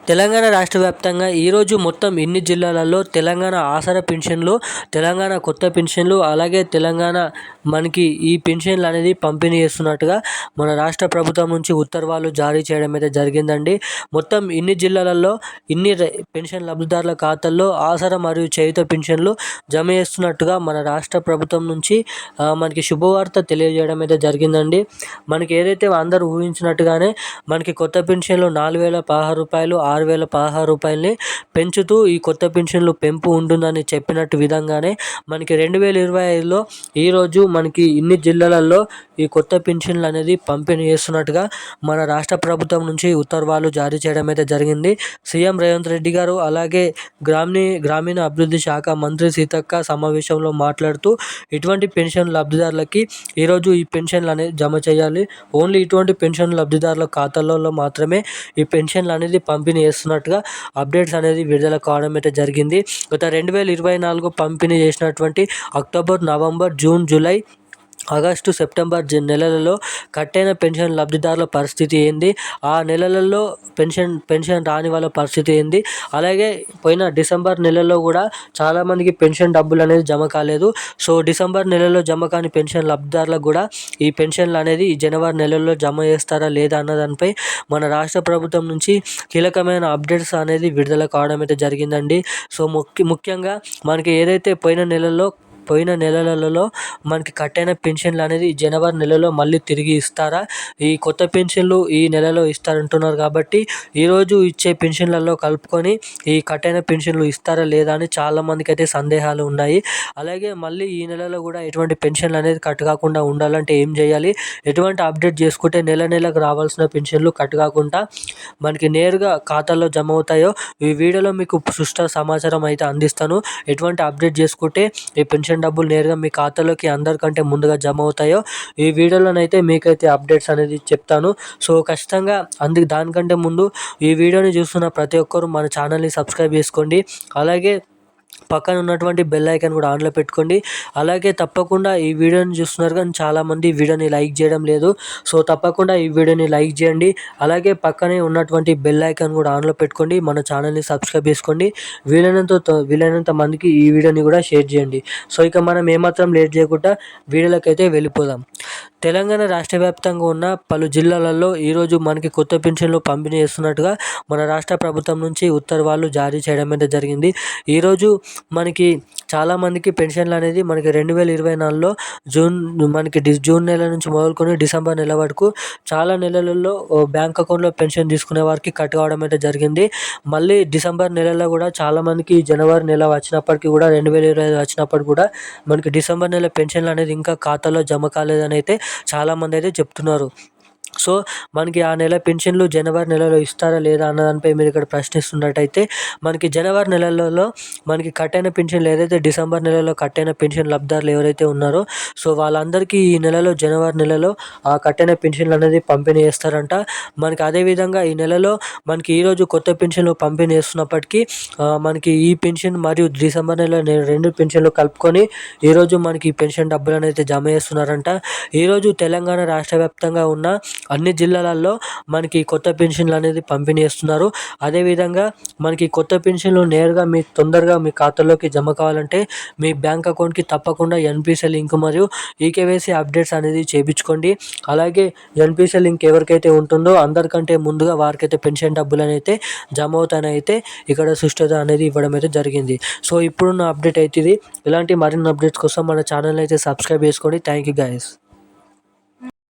తెలంగాణ రాష్ట్ర వ్యాప్తంగా ఈరోజు మొత్తం ఇన్ని జిల్లాలలో తెలంగాణ ఆసరా పింఛన్లు, తెలంగాణ కొత్త పింఛన్లు, అలాగే తెలంగాణ మనకి ఈ పింఛన్లు అనేది పంపిణీ చేస్తున్నట్టుగా మన రాష్ట్ర ప్రభుత్వం నుంచి ఉత్తర్వులు జారీ చేయడం అయితే జరిగిందండి. మొత్తం ఇన్ని జిల్లాలలో ఇన్ని పెన్షన్ లబ్ధిదారుల ఖాతాల్లో ఆసరా మరియు చేయుత పింఛన్లు జమ చేస్తున్నట్టుగా మన రాష్ట్ర ప్రభుత్వం నుంచి మనకి శుభవార్త తెలియజేయడం అయితే జరిగిందండి. మనకి ఏదైతే అందరూ ఊహించినట్టుగానే మనకి కొత్త పింఛన్లు 4,016 రూపాయలు 6,016 రూపాయలని పెంచుతూ ఈ కొత్త పింఛన్లు పెంపు ఉంటుందని చెప్పినట్టు విధంగానే మనకి 2025లో ఈరోజు మనకి ఇన్ని జిల్లాలలో ఈ కొత్త పింఛన్లు అనేది పంపిణీ చేస్తున్నట్టుగా మన రాష్ట్ర ప్రభుత్వం నుంచి ఉత్తర్వులు జారీ చేయడం అయితే జరిగింది. సీఎం రేవంత్ రెడ్డి గారు అలాగే గ్రామీణ అభివృద్ధి శాఖ మంత్రి సీతక్క సమావేశంలో మాట్లాడుతూ ఇటువంటి పెన్షన్ లబ్ధిదారులకి ఈరోజు ఈ పెన్షన్లు అనేది జమ చేయాలి. ఓన్లీ ఇటువంటి పెన్షన్ లబ్ధిదారుల ఖాతాలలో మాత్రమే ఈ పెన్షన్లు అనేది పంపిణీ చేస్తున్నట్టుగా అప్డేట్స్ అనేది విడుదల కావడం అయితే జరిగింది. గత 2024 పంపిణీ చేసినటువంటి October, November, June, July, August, September నెలలలో కట్టైన పెన్షన్ లబ్ధిదారుల పరిస్థితి ఏంది, ఆ నెలలలో పెన్షన్ రాని వాళ్ళ పరిస్థితి ఏంది, అలాగే పోయిన డిసెంబర్ నెలలో కూడా చాలామందికి పెన్షన్ డబ్బులు అనేది జమ కాలేదు. సో డిసెంబర్ నెలలో జమ కాని పెన్షన్ లబ్ధిదారులకు కూడా ఈ పెన్షన్లు అనేది ఈ జనవరి నెలలో జమ చేస్తారా లేదా అన్న దానిపై మన రాష్ట్ర ప్రభుత్వం నుంచి కీలకమైన అప్డేట్స్ అనేది విడుదల కావడం అయితే జరిగిందండి. సో ముఖ్యంగా మనకి ఏదైతే పోయిన నెలలలో మనకి కట్టైన పెన్షన్లు అనేది జనవరి నెలలో మళ్ళీ తిరిగి ఇస్తారా, ఈ కొత్త పెన్షన్లు ఈ నెలలో ఇస్తారంటున్నారు కాబట్టి ఈరోజు ఇచ్చే పెన్షన్లలో కలుపుకొని ఈ కట్టైన పెన్షన్లు ఇస్తారా లేదా అని చాలామందికి అయితే సందేహాలు ఉన్నాయి. అలాగే మళ్ళీ ఈ నెలలో కూడా ఎటువంటి పెన్షన్లు అనేది కట్ కాకుండా ఉండాలంటే ఏం చేయాలి, ఎటువంటి అప్డేట్ చేసుకుంటే నెలకు రావాల్సిన పెన్షన్లు కట్ కాకుండా మనకి నేరుగా ఖాతాలో జమ అవుతాయో ఈ వీడియోలో మీకు సుష్ట సమాచారం అయితే అందిస్తాను. ఎటువంటి అప్డేట్ చేసుకుంటే ఈ పెన్షన్ డబ్బులు నేరుగా మీ ఖాతాలోకి అందరికంటే ముందుగా జమ అవుతాయో ఈ వీడియోలోనైతే మీకైతే అప్డేట్స్ అనేది చెప్తాను. సో ఖచ్చితంగా దానికంటే ముందు ఈ వీడియోని చూస్తున్న ప్రతి ఒక్కరు మన ఛానల్ని సబ్స్క్రైబ్ చేసుకోండి. అలాగే పక్కన ఉన్నటువంటి బెల్ ఐకాన్ కూడా ఆన్లో పెట్టుకోండి. అలాగే తప్పకుండా ఈ వీడియోని చూస్తున్నారు కానీ చాలామంది ఈ వీడియోని లైక్ చేయడం లేదు. సో తప్పకుండా ఈ వీడియోని లైక్ చేయండి. అలాగే పక్కనే ఉన్నటువంటి బెల్ ఐకాన్ కూడా ఆన్లో పెట్టుకోండి. మన ఛానల్ని సబ్స్క్రైబ్ చేసుకోండి. వీలైనంత మందికి ఈ వీడియోని కూడా షేర్ చేయండి. సో ఇక మనం ఏమాత్రం లేట్ చేయకుండా వీడియోలోకి అయితే వెళ్ళిపోదాం. తెలంగాణ రాష్ట్ర వ్యాప్తంగా ఉన్న పలు జిల్లాలలో ఈరోజు మనకి కొత్త పెన్షన్లు పంపిణీ చేస్తున్నట్టుగా మన రాష్ట్ర ప్రభుత్వం నుంచి ఉత్తర్వులు జారీ చేయడం అయితే జరిగింది. ఈరోజు మనకి చాలామందికి పెన్షన్లు అనేది మనకి 2024లో జూన్ నెల నుంచి మొదలుకొని డిసెంబర్ నెల వరకు చాలా నెలలలో బ్యాంక్ అకౌంట్లో పెన్షన్ తీసుకునే వారికి కట్ కావడం అయితే జరిగింది. మళ్ళీ డిసెంబర్ నెలలో కూడా చాలామందికి జనవరి నెల వచ్చినప్పటికీ కూడా 2025 వచ్చినప్పటికి కూడా మనకి డిసెంబర్ నెల పెన్షన్లు అనేది ఇంకా ఖాతాలో జమ కాలేదని అయితే చాలామంది అయితే చెప్తున్నారు. సో మనకి ఆ నెల పెన్షన్లు జనవరి నెలలో ఇస్తారా లేదా అన్న దానిపై మీరు ఇక్కడ ప్రశ్నిస్తున్నట్టయితే మనకి జనవరి నెలలో మనకి కట్టైన పెన్షన్లు ఏదైతే డిసెంబర్ నెలలో కట్టైన పెన్షన్ లబ్ధిదారులు ఎవరైతే ఉన్నారో సో వాళ్ళందరికీ ఈ నెలలో జనవరి నెలలో ఆ కట్టైన పెన్షన్లు అనేది పంపిణీ చేస్తారంట. మనకి అదేవిధంగా ఈ నెలలో మనకి ఈరోజు కొత్త పెన్షన్లు పంపిణీ చేస్తున్నప్పటికీ మనకి ఈ పెన్షన్ మరియు డిసెంబర్ నెల 2 పెన్షన్లు కలుపుకొని ఈరోజు మనకి ఈ పెన్షన్ డబ్బులు అనేది జమ చేస్తున్నారంట. ఈరోజు తెలంగాణ రాష్ట్ర వ్యాప్తంగా ఉన్న అన్ని జిల్లాలలో మనకి కొత్త పెన్షన్లు అనేది పంపిణీ చేస్తున్నారు. అదేవిధంగా మనకి కొత్త పెన్షన్లు నేరుగా తొందరగా మీ ఖాతాలోకి జమ కావాలంటే మీ బ్యాంక్ అకౌంట్కి తప్పకుండా ఎన్పిసిఐ లింక్ మరియు ఈకేవైసీ అప్డేట్స్ అనేది చేయించుకోండి. అలాగే ఎన్పిసిఐ లింక్ ఎవరికైతే ఉంటుందో అందరికంటే ముందుగా వారికైతే పెన్షన్ డబ్బులు అయితే జమ అవుతాయని అయితే ఇక్కడ సుష్టత అనేది ఇవ్వడం అయితే జరిగింది. సో ఇప్పుడున్న అప్డేట్ అయితే ఇది. ఇలాంటి మరిన్ని అప్డేట్స్ కోసం మన ఛానల్ అయితే సబ్స్క్రైబ్ చేసుకోండి. Thank you guys.